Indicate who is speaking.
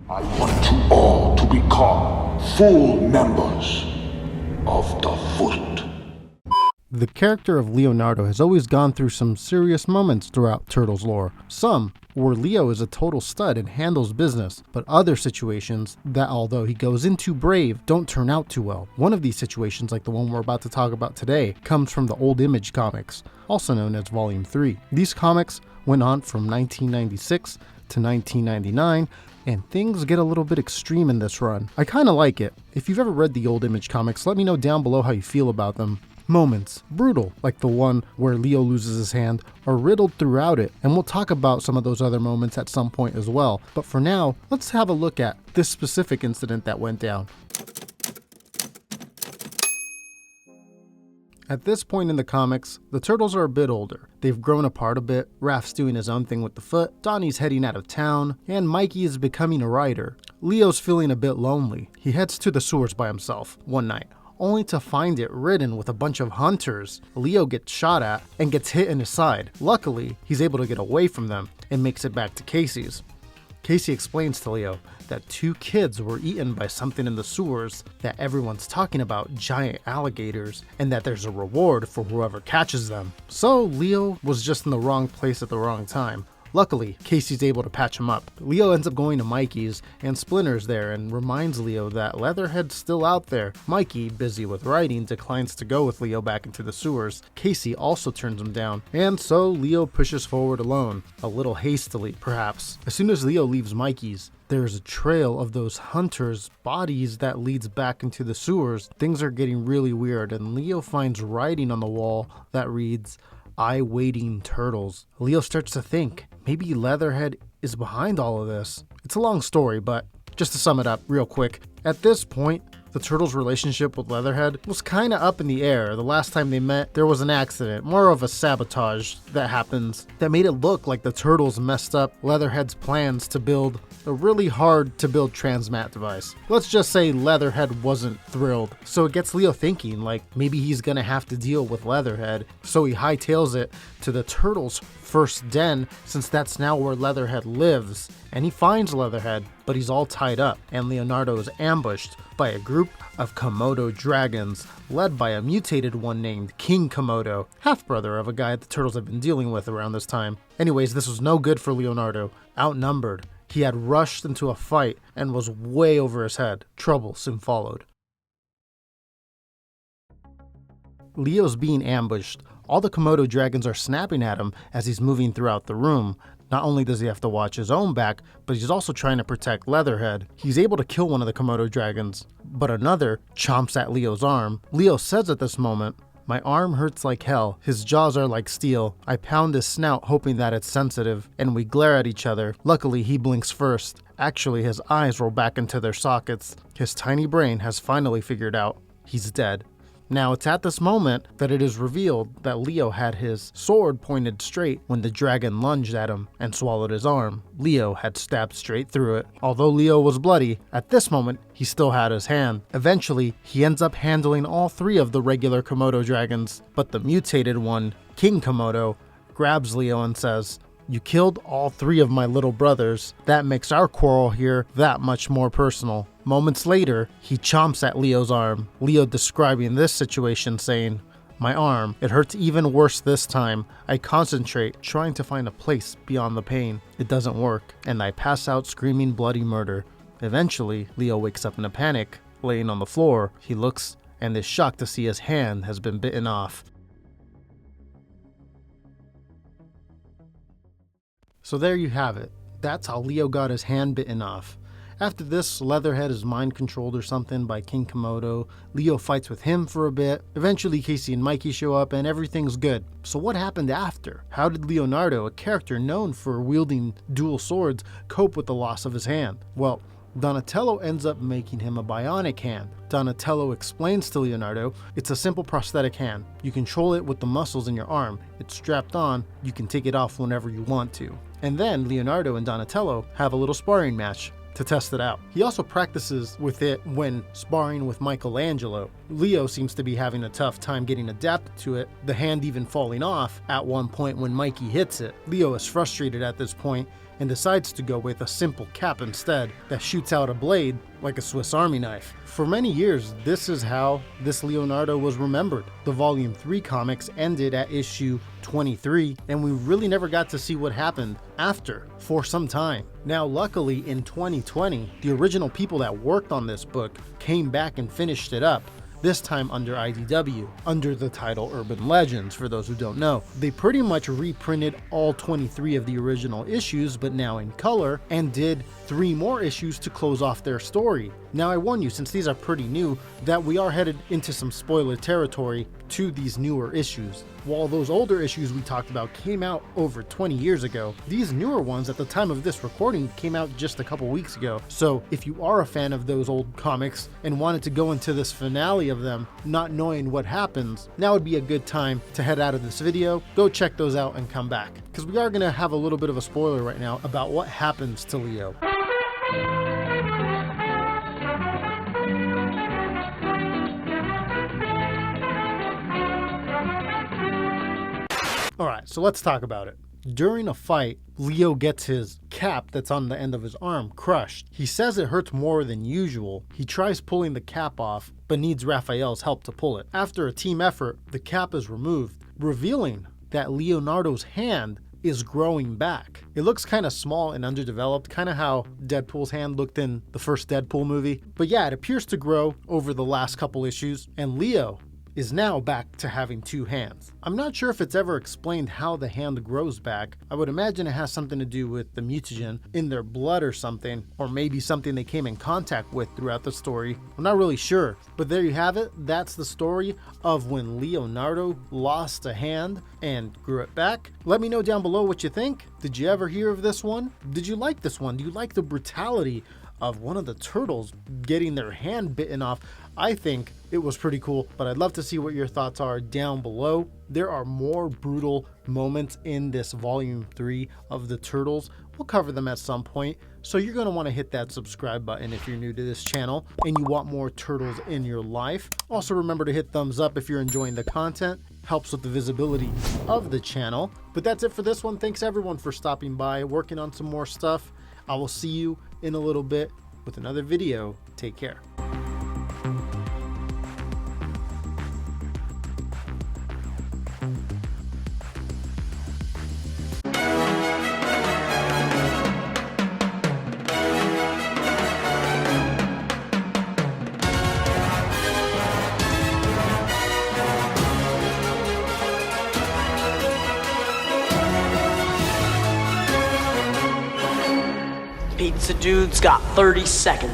Speaker 1: I want you all to become full members of the Foot.
Speaker 2: The character of Leonardo has always gone through some serious moments throughout Turtles lore. Some where Leo is a total stud and handles business, but other situations that, although he goes in too brave, don't turn out too well. One of these situations, like the one we're about to talk about today, comes from the Old Image comics, also known as Volume 3. These comics went on from 1996 to 1999, and things get a little bit extreme in this run. I kinda like it. If you've ever read the Old Image comics, let me know down below how you feel about them. Moments, brutal, like the one where Leo loses his hand, are riddled throughout it, and we'll talk about some of those other moments at some point as well. But for now, let's have a look at this specific incident that went down. At this point in the comics, the Turtles are a bit older. They've grown apart a bit, Raph's doing his own thing with the Foot, Donnie's heading out of town, and Mikey is becoming a writer. Leo's feeling a bit lonely. He heads to the sewers by himself one night, only to find it ridden with a bunch of hunters. Leo gets shot at and gets hit in his side. Luckily, he's able to get away from them and makes it back to Casey's. Casey explains to Leo that 2 kids were eaten by something in the sewers, that everyone's talking about giant alligators, and that there's a reward for whoever catches them. So Leo was just in the wrong place at the wrong time. Luckily, Casey's able to patch him up. Leo ends up going to Mikey's, and Splinter's there and reminds Leo that Leatherhead's still out there. Mikey, busy with writing, declines to go with Leo back into the sewers. Casey also turns him down, and so Leo pushes forward alone, a little hastily perhaps. As soon as Leo leaves Mikey's, there's a trail of those hunters' bodies that leads back into the sewers. Things are getting really weird, and Leo finds writing on the wall that reads, "I waiting turtles." Leo starts to think, maybe Leatherhead is behind all of this. It's a long story, but just to sum it up real quick, at this point, the Turtles' relationship with Leatherhead was kinda up in the air. The last time they met, there was an accident, more of a sabotage that happens that made it look like the Turtles messed up Leatherhead's plans to build a really hard to build transmat device. Let's just say Leatherhead wasn't thrilled. So it gets Leo thinking, like, maybe he's gonna have to deal with Leatherhead. So he hightails it to the Turtles' first den, since that's now where Leatherhead lives. And he finds Leatherhead, but he's all tied up, and Leonardo is ambushed by a group of Komodo dragons, led by a mutated one named King Komodo, half-brother of a guy the Turtles have been dealing with around this time. Anyways, this was no good for Leonardo. Outnumbered, he had rushed into a fight and was way over his head. Trouble soon followed. Leo's being ambushed. All the Komodo dragons are snapping at him as he's moving throughout the room. Not only does he have to watch his own back, but he's also trying to protect Leatherhead. He's able to kill one of the Komodo dragons, but another chomps at Leo's arm. Leo says at this moment, "My arm hurts like hell. His jaws are like steel. I pound his snout hoping that it's sensitive, and we glare at each other. Luckily, he blinks first. Actually, his eyes roll back into their sockets. His tiny brain has finally figured out he's dead." Now, it's at this moment that it is revealed that Leo had his sword pointed straight when the dragon lunged at him and swallowed his arm. Leo had stabbed straight through it. Although Leo was bloody, at this moment, he still had his hand. Eventually, he ends up handling all 3 of the regular Komodo dragons, but the mutated one, King Komodo, grabs Leo and says, "You killed all 3 of my little brothers. That makes our quarrel here that much more personal." Moments later, he chomps at Leo's arm. Leo describing this situation saying, "My arm, it hurts even worse this time. I concentrate, trying to find a place beyond the pain. It doesn't work, and I pass out screaming bloody murder." Eventually, Leo wakes up in a panic. Laying on the floor, he looks and is shocked to see his hand has been bitten off. So there you have it. That's how Leo got his hand bitten off. After this, Leatherhead is mind controlled or something by King Komodo. Leo fights with him for a bit. Eventually, Casey and Mikey show up and everything's good. So what happened after? How did Leonardo, a character known for wielding dual swords, cope with the loss of his hand? Well, Donatello ends up making him a bionic hand. Donatello explains to Leonardo, it's a simple prosthetic hand. You control it with the muscles in your arm. It's strapped on, you can take it off whenever you want to. And then Leonardo and Donatello have a little sparring match to test it out. He also practices with it when sparring with Michelangelo. Leo seems to be having a tough time getting adapted to it, the hand even falling off at one point when Mikey hits it. Leo is frustrated at this point and decides to go with a simple cap instead that shoots out a blade like a Swiss Army knife. For many years, this is how this Leonardo was remembered. The Volume 3 comics ended at issue 23, and we really never got to see what happened after for some time. Now, luckily, in 2020, the original people that worked on this book came back and finished it up. This time under IDW, under the title Urban Legends, for those who don't know. They pretty much reprinted all 23 of the original issues, but now in color, and did 3 more issues to close off their story. Now I warn you, since these are pretty new, that we are headed into some spoiler territory to these newer issues. While those older issues we talked about came out over 20 years ago, these newer ones at the time of this recording came out just a couple weeks ago. So if you are a fan of those old comics and wanted to go into this finale of them not knowing what happens, now would be a good time to head out of this video, go check those out and come back. Because we are going to have a little bit of a spoiler right now about what happens to Leo. Alright, so let's talk about it. During a fight, Leo gets his cap that's on the end of his arm crushed. He says it hurts more than usual. He tries pulling the cap off, but needs Raphael's help to pull it. After a team effort, the cap is removed, revealing that Leonardo's hand is growing back. It looks kind of small and underdeveloped, kind of how Deadpool's hand looked in the first Deadpool movie. But yeah, it appears to grow over the last couple issues, and Leo is now back to having 2 hands. I'm not sure if it's ever explained how the hand grows back. I would imagine it has something to do with the mutagen in their blood or something, or maybe something they came in contact with throughout the story. I'm not really sure, but there you have it. That's the story of when Leonardo lost a hand and grew it back. Let me know down below what you think. Did you ever hear of this one? Did you like this one? Do you like the brutality of one of the turtles getting their hand bitten off? I think it was pretty cool, but I'd love to see what your thoughts are down below. There are more brutal moments in this volume 3 of the Turtles. We'll cover them at some point, so you're going to want to hit that subscribe button if you're new to this channel and you want more Turtles in your life. Also remember to hit thumbs up if you're enjoying the content. Helps with the visibility of the channel. But that's it for this one. Thanks everyone for stopping by, working on some more stuff. I will see you in a little bit with another video. Take care.
Speaker 3: Pizza Dude's got 30 seconds.